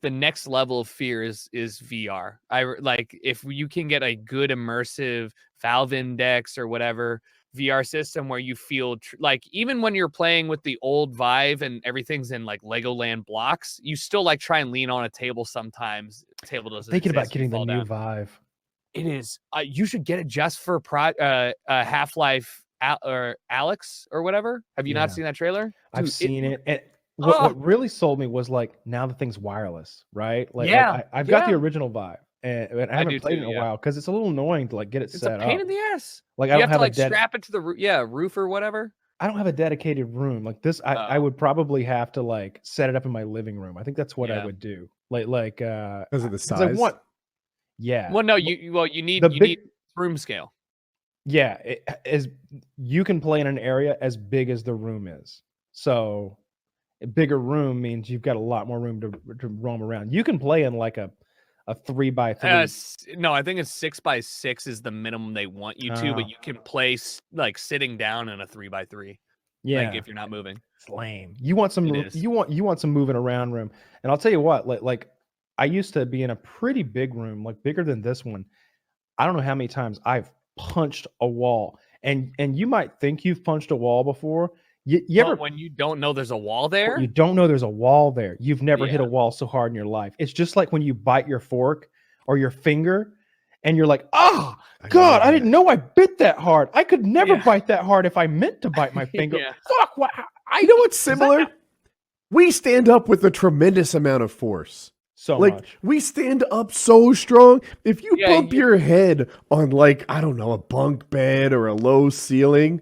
the next level of fear is VR. Like if you can get a good immersive Valve Index or whatever VR system where you feel like even when you're playing with the old Vive and everything's in like Legoland blocks, you still like try and lean on a table sometimes. The table doesn't Thinking about exist, you getting the fall new down. Vive. It is. You should get it just for Half-Life or Alex or whatever. Have you not seen that trailer? Dude, I've seen it. And what really sold me was like now the thing's wireless, right? I've got the original Vive, and I haven't played it in a while because it's a little annoying to like get it set up. It's a pain in the ass. Like you I don't have have to like a strap it to the roof or whatever. I don't have a dedicated room like this. I would probably have to like set it up in my living room. I think that's what I would do. Because of the size. Well, no, you need room scale. Yeah, you can play in an area as big as the room is. So a bigger room means you've got a lot more room to roam around. You can play in like a 3x3. No, I think it's 6x6 is the minimum they want you to, but you can play like sitting down in a 3x3. Yeah, like if you're not moving. It's lame. You want some you want some moving around room. And I'll tell you what, like I used to be in a pretty big room, like bigger than this one. I don't know how many times I've punched a wall. And you might think you've punched a wall before. You ever, when you don't know there's a wall there? You don't know there's a wall there. You've never hit a wall so hard in your life. It's just like when you bite your fork or your finger and you're like, oh, God, I didn't know I bit that hard. I could never bite that hard if I meant to bite my finger. Fuck, what? I know what's similar. We stand up with a tremendous amount of force. So much. We stand up so strong. If you bump your head on like, I don't know, a bunk bed or a low ceiling,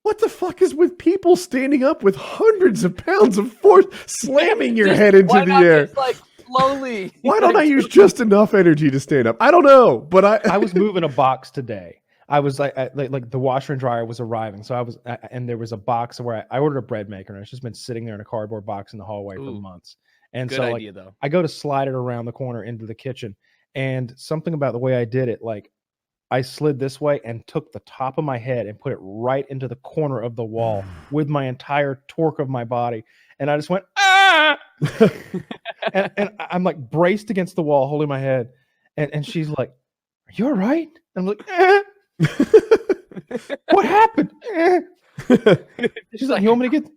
what the fuck is with people standing up with hundreds of pounds of force slamming your head into the air? Just, like slowly. Why don't I use just enough energy to stand up? I don't know, but I was moving a box today. I was like the washer and dryer was arriving, so I was, and there was a box where I ordered a bread maker, and it's just been sitting there in a cardboard box in the hallway for months. And good so idea, though. I go to slide it around the corner into the kitchen, and something about the way I did it, like I slid this way and took the top of my head and put it right into the corner of the wall with my entire torque of my body, and I just went ah, and I'm like braced against the wall, holding my head, and she's like, "Are you all right?" And I'm like, eh. What happened? She's like, "You want me to get?"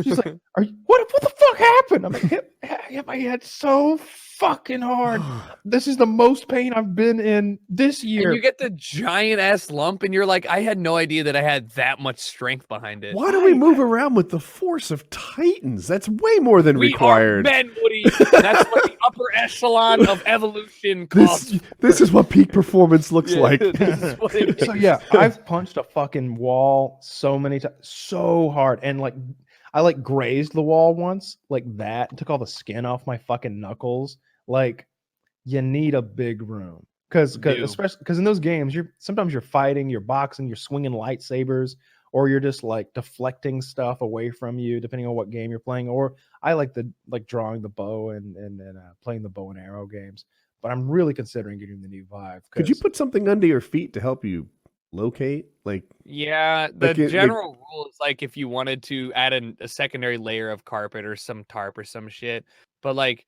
She's like, "Are you? What the fuck happened?" I'm like, "Hit my head so fucking hard. This is the most pain I've been in this year." And you get the giant ass lump, and you're like, "I had no idea that I had that much strength behind it." Why do we move around with the force of titans? That's way more than required. We are men, Woody. That's what the upper echelon of evolution calls. This is what peak performance looks like. So yeah, I've punched a fucking wall so many times, so hard, and like I like grazed the wall once, like that, took all the skin off my fucking knuckles. Like, you need a big room, especially because in those games, sometimes you're fighting, you're boxing, you're swinging lightsabers, or you're just like deflecting stuff away from you, depending on what game you're playing. Or I like drawing the bow and playing the bow and arrow games. But I'm really considering getting the new Vive. Could you put something under your feet to help you locate? The general rule is like if you wanted to add a secondary layer of carpet or some tarp or some shit. But like,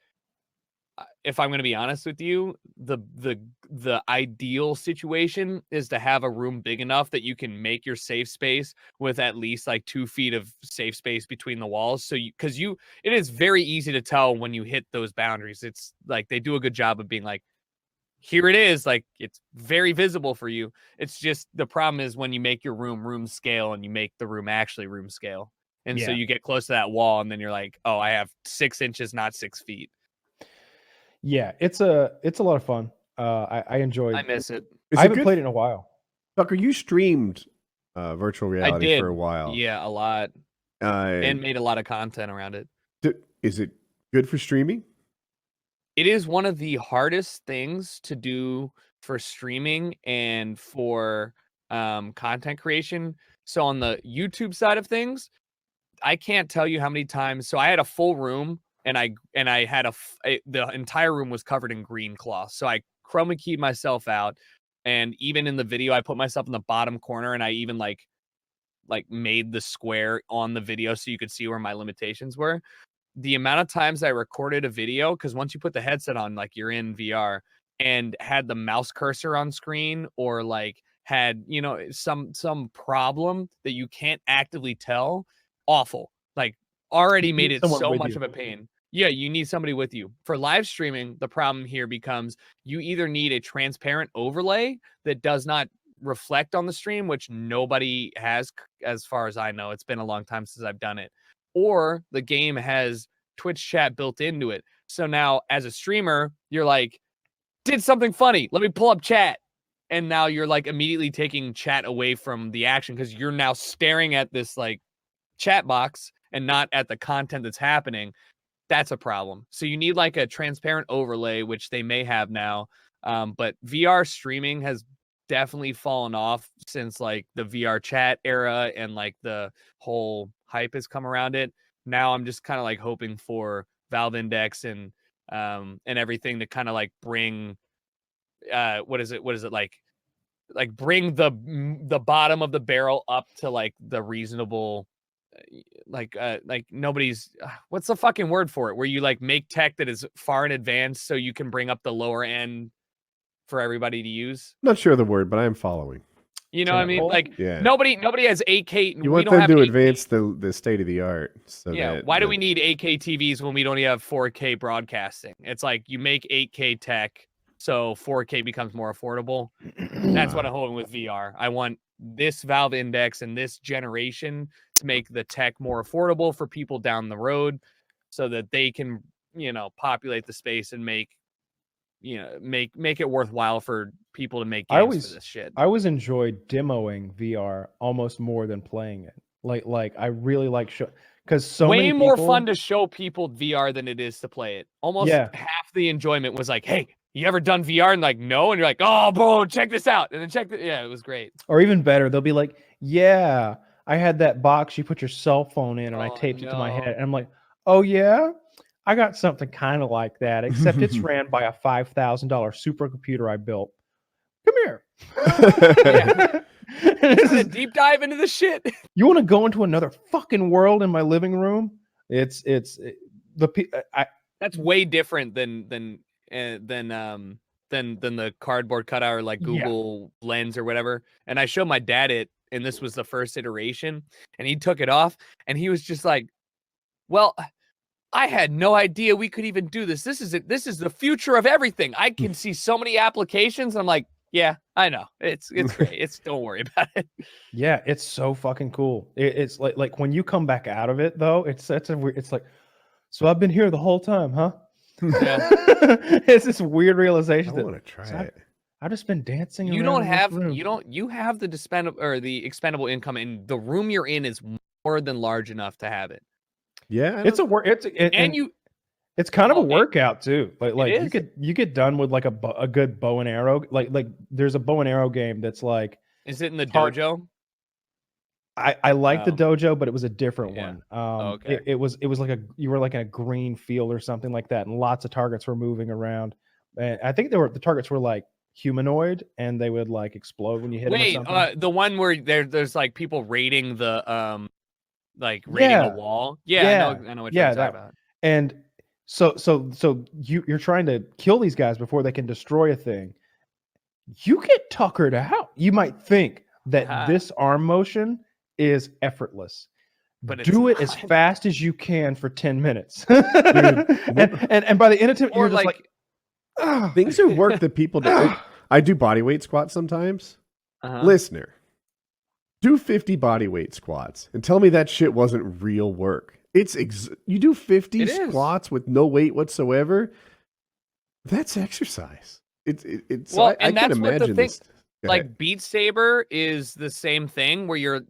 if I'm going to be honest with you, the ideal situation is to have a room big enough that you can make your safe space with at least like 2 feet of safe space between the walls. So it is very easy to tell when you hit those boundaries. It's like they do a good job of being like, here it is, like it's very visible for you. It's just the problem is when you make your room scale and you make the room actually room scale. And so you get close to that wall and then you're like, oh, I have 6 inches, not 6 feet. Yeah, it's a lot of fun. I enjoy it. I miss it. I haven't played it in a while. Tucker, you streamed virtual reality for a while. Yeah, a lot. And made a lot of content around it. Is it good for streaming? It is one of the hardest things to do for streaming and for content creation. So on the YouTube side of things, I can't tell you how many times. So I had a full room and I had the entire room was covered in green cloth. So I chroma keyed myself out. And even in the video, I put myself in the bottom corner and I even like made the square on the video so you could see where my limitations were. the amount of times I recorded a video, because once you put the headset on, like you're in VR, and had the mouse cursor on screen, or like had, you know, some problem that you can't actively tell, awful. Like already made it so much of a pain. Yeah, you need somebody with you. For live streaming, the problem here becomes you either need a transparent overlay that does not reflect on the stream, which nobody has, as far as I know. It's been a long time since I've done it. Or the game has Twitch chat built into it. So now as a streamer, you're like, did something funny, let me pull up chat. And now you're like immediately taking chat away from the action because you're now staring at this like chat box and not at the content that's happening. That's a problem. So you need like a transparent overlay, which they may have now. But VR streaming has definitely fallen off since like the VR chat era and like the whole hype has come around it. Now I'm just kind of like hoping for Valve Index and everything to kind of like bring what is it like bring the bottom of the barrel up to like the reasonable, like nobody's what's the fucking word for it, where you like make tech that is far in advance so you can bring up the lower end for everybody to use. Not sure the word, but I am following. You know what I mean? Like yeah. nobody has 8K. You want them to advance the state of the art. So yeah. Why do we need 8K TVs when we don't have 4K broadcasting? It's like you make 8K tech so 4K becomes more affordable. That's what I'm hoping with VR. I want this Valve Index and this generation to make the tech more affordable for people down the road so that they can, you know, populate the space and make it worthwhile for people to make games for this shit. I always enjoyed demoing VR almost more than playing it. Like I really like because way more fun to show people VR than it is to play it. Almost half the enjoyment was like, hey, you ever done VR? And like, no. And you're like, oh, bro, check this out. And then yeah, it was great. Or even better, they'll be like, yeah, I had that box you put your cell phone in and I taped it to my head. And I'm like, oh, yeah, I got something kind of like that, except it's ran by a $5,000 supercomputer I built. Come here. This is a deep dive into this shit. You want to go into another fucking world in my living room? That's way different than the cardboard cutout or like Google Lens or whatever. And I showed my dad it, and this was the first iteration, and he took it off, and he was just like, well, I had no idea we could even do this. This is it. This is the future of everything. I can see so many applications. I'm like, yeah, I know. It's great. Don't worry about it. Yeah, it's so fucking cool. It's like when you come back out of it though, it's like, so I've been here the whole time, huh? Yeah. It's this weird realization. I want to try it. I've just been dancing. You have the expendable income, and the room you're in is more than large enough to have it. Yeah, it's kind of a workout too. Like you get done with like a good bow and arrow. Like there's a bow and arrow game that's like. Is it in the dojo? I like the dojo, but it was a different one. Okay. It was like you were like in a green field or something like that, and lots of targets were moving around. And I think the targets were like humanoid, and they would like explode when you hit them or something. The one where there's like people raiding the raiding a wall. Yeah, I know what you're talking about. And so you're trying to kill these guys before they can destroy a thing. You get tuckered out. You might think that this arm motion is effortless, but do it as fast as you can for 10 minutes. Dude, and by the end of it, you're just like things are work that people do. I do body weight squats sometimes. Listener, do 50 body weight squats and tell me that shit wasn't real work. You do 50 squats with no weight whatsoever. That's exercise. I can imagine this. Like Beat Saber is the same thing where you're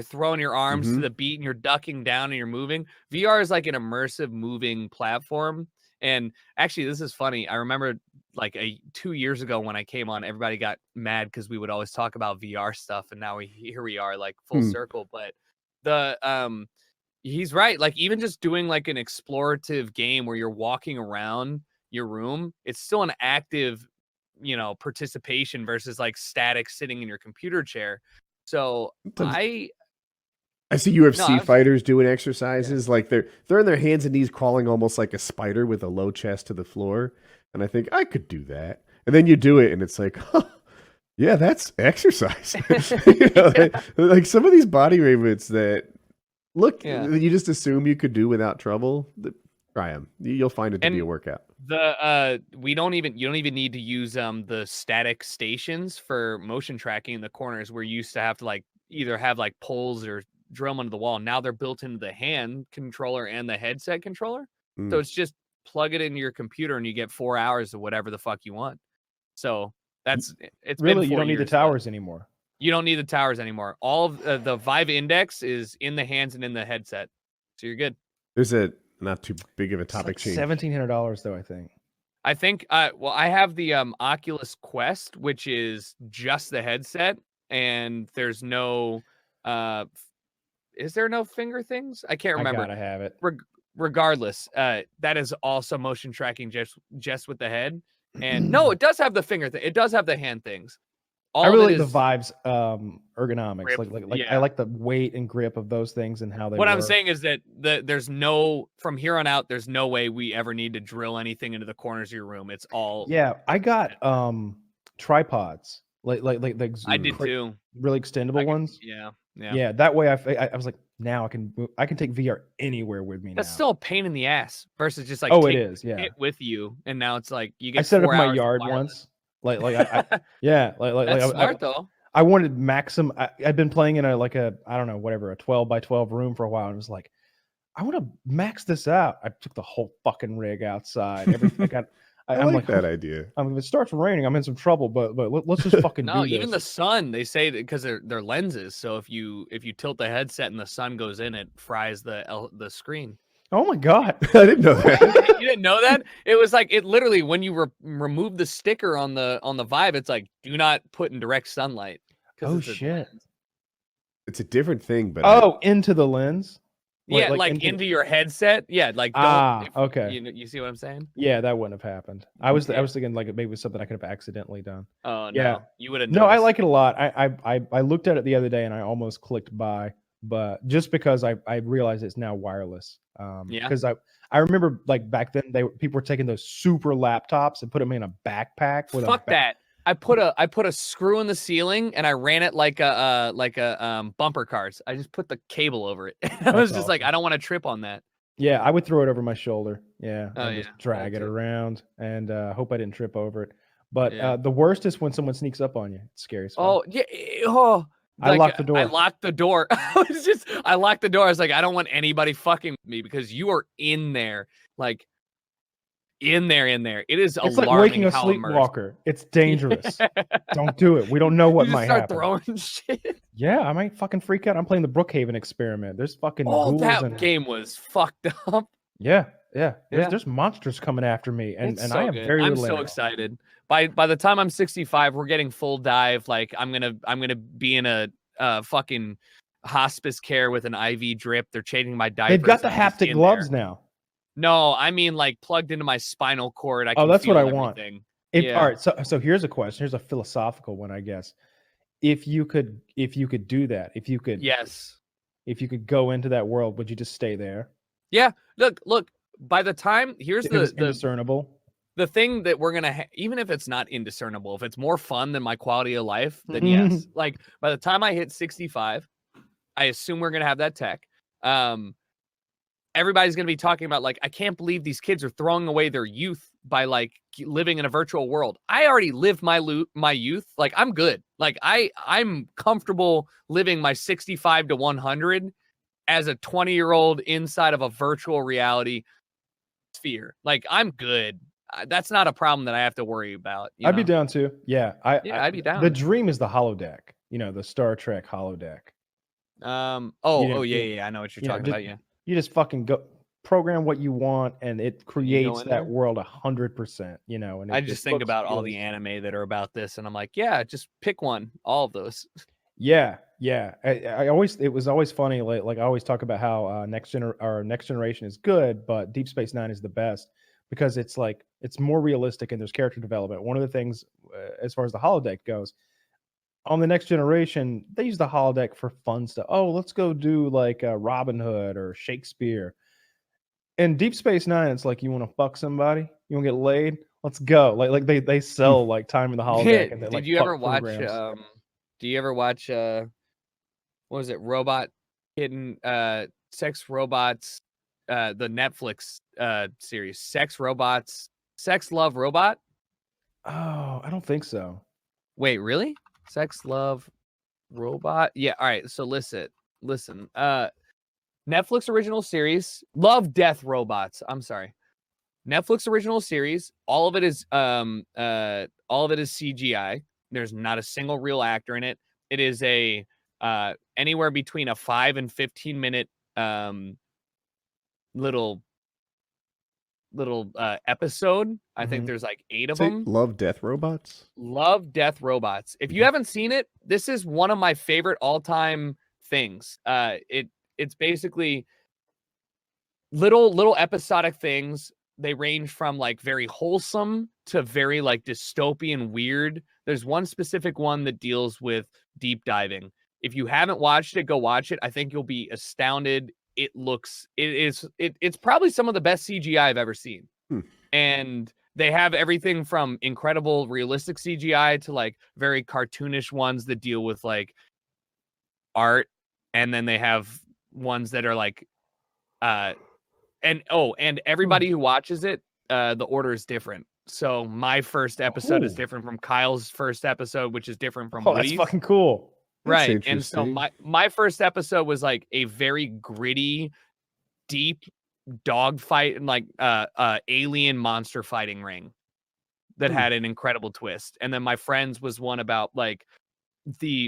throwing your arms to the beat and you're ducking down and you're moving. VR is like an immersive moving platform. And actually, this is funny. I remember like 2 years ago when I came on, everybody got mad because we would always talk about VR stuff, and now here we are, like full circle. But he's right. Like even just doing like an explorative game where you're walking around your room, it's still an active participation versus like static sitting in your computer chair. So I see UFC fighters doing exercises like they're on their hands and knees crawling almost like a spider with a low chest to the floor, and I think I could do that. And then you do it, and it's like, huh, yeah, that's exercise. Like some of these body movements that look, you just assume you could do without trouble. Try them. You'll find it to be a workout. You don't even need to use the static stations for motion tracking in the corners where you used to have to like either have like poles or drill them into the wall. Now they're built into the hand controller and the headset controller. So it's just plug it into your computer and you get 4 hours of whatever the fuck you want. So it's really been 4 you don't need the years, towers anymore. You don't need the towers anymore. All of the Vive Index is in the hands and in the headset, so you're good. There's a not too big of a topic change. $1,700 though, I think. Well, I have the Oculus Quest, which is just the headset, and there's no is there no finger things? I can't remember. I gotta have it. Regardless, that is also motion tracking just with the head. And no, it does have the finger thing. It does have the hand things. I really like the Vive's ergonomics. Grip, I like the weight and grip of those things and how they What work. I'm saying is that there's no, from here on out, there's no way we ever need to drill anything into the corners of your room. It's all. Yeah, I got tripods. Like I did too. Really extendable ones. Yeah. That way I was like, now I can take VR anywhere with me. That's now. still a pain in the ass versus just like it is. Yeah, it with you, and now it's like you get. I set it up in my hours yard once. That's smart though. I wanted maximum. I've been playing in a 12 by 12 room for a while, and it was like, I want to max this out. I took the whole fucking rig outside. Everything. I'm like that idea. If it starts raining, I'm in some trouble. But let's just fucking do this. Even the sun. They say that because they're lenses. So if you tilt the headset and the sun goes in, it fries the screen. Oh my god! I didn't know that. You didn't know that? It was like it literally when you remove the sticker on the Vive, it's like do not put in direct sunlight. Oh shit! It's a different thing, but into the lens. Yeah, like into your headset. Yeah, like okay. You see what I'm saying? Yeah, that wouldn't have happened. I was thinking like maybe it was something I could have accidentally done. Oh no, yeah, you would have. No, I like it a lot. I looked at it the other day and I almost clicked buy, but just because I realized it's now wireless. Because I remember like back then people were taking those super laptops and put them in a backpack with that. I put a screw in the ceiling and I ran it like a bumper cars. I just put the cable over it. I was just like, I don't want to trip on that. Yeah, I would throw it over my shoulder. Yeah, and just drag it too. around and hope I didn't trip over it. But the worst is when someone sneaks up on you. It's scary. Oh yeah. Oh. I locked the door. I locked the door. I locked the door. I was like, I don't want anybody fucking with me because you are in there, like in there. It is it's like waking a sleepwalker. It's dangerous. Don't do it. We don't know what might happen. Throwing shit. Yeah, I might fucking freak out. I'm playing the Brookhaven experiment. There's fucking that game was fucked up. Yeah. There's monsters coming after me, and I am very. I'm so excited. By the time I'm 65, we're getting full dive. Like I'm gonna be in a fucking hospice care with an IV drip. They're changing my diapers. They've got the haptic gloves now. No, I mean like plugged into my spinal cord. That's what I want. Yeah. All right, so here's a question. Here's a philosophical one, I guess. If you could do that, if you could go into that world, would you just stay there? Yeah. Look. By the time the indiscernible. The thing that we're gonna even if it's not indiscernible, if it's more fun than my quality of life, then yes. Like by the time I hit 65, I assume we're gonna have that tech. Everybody's gonna be talking about like, I can't believe these kids are throwing away their youth by like living in a virtual world. I already lived my youth. Like I'm good. Like I'm comfortable living my 65 to 100 as a 20-year-old inside of a virtual reality sphere. Like I'm good. That's not a problem that I have to worry about. I'd be down too. Yeah, I'd be down. The dream is the holodeck. The Star Trek holodeck. Yeah. I know what you're talking about. Yeah. You just fucking go program what you want, and it creates that world 100%. And I just think about all the anime that are about this, and I'm like, yeah, just pick one. All of those. Yeah. It was always funny. Like I always talk about how Next Generation is good, but Deep Space Nine is the best because it's like it's more realistic and there's character development. One of the things, as far as the holodeck goes, on the next generation, they use the holodeck for fun stuff. Oh, let's go do like Robin Hood or Shakespeare. In Deep Space Nine, it's like you want to fuck somebody, you want to get laid. Let's go. Like they sell like time in the holodeck and they like Did you fuck ever watch? programs. Do you ever watch? What was it? Robot Kitten? Sex Robots. The Netflix series, Sex Robots, Sex Love Robot. Oh, I don't think so. Wait, really? Sex Love Robot? Yeah. All right. So listen. Netflix original series, Love Death Robots. I'm sorry. Netflix original series. All of it is CGI. There's not a single real actor in it. It is a anywhere between a 5 and 15 minute little episode. I think there's like 8 of them. Love Death Robots. Love Death Robots. If you haven't seen it, this is one of my favorite all-time things. It's basically little episodic things. They range from like very wholesome to very like dystopian weird. There's one specific one that deals with deep diving. If you haven't watched it, go watch it. I think you'll be astounded. It's probably some of the best CGI I've ever seen. And they have everything from incredible realistic CGI to like very cartoonish ones that deal with like art. And then they have ones that are like and everybody who watches it, the order is different. So my first episode is different from Kyle's first episode, which is different from Woody's. That's fucking cool. Right. And so my first episode was like a very gritty, deep dogfight and like alien monster fighting ring that had an incredible twist. And then my friend's was one about like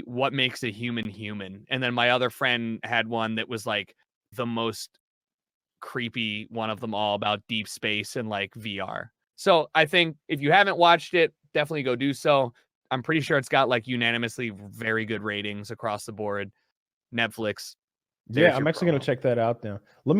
what makes a human human. And then my other friend had one that was like the most creepy one of them all about deep space and like VR. So I think if you haven't watched it, definitely go do so. I'm pretty sure it's got like unanimously very good ratings across the board. Netflix. Yeah, I'm actually going to check that out now. Let me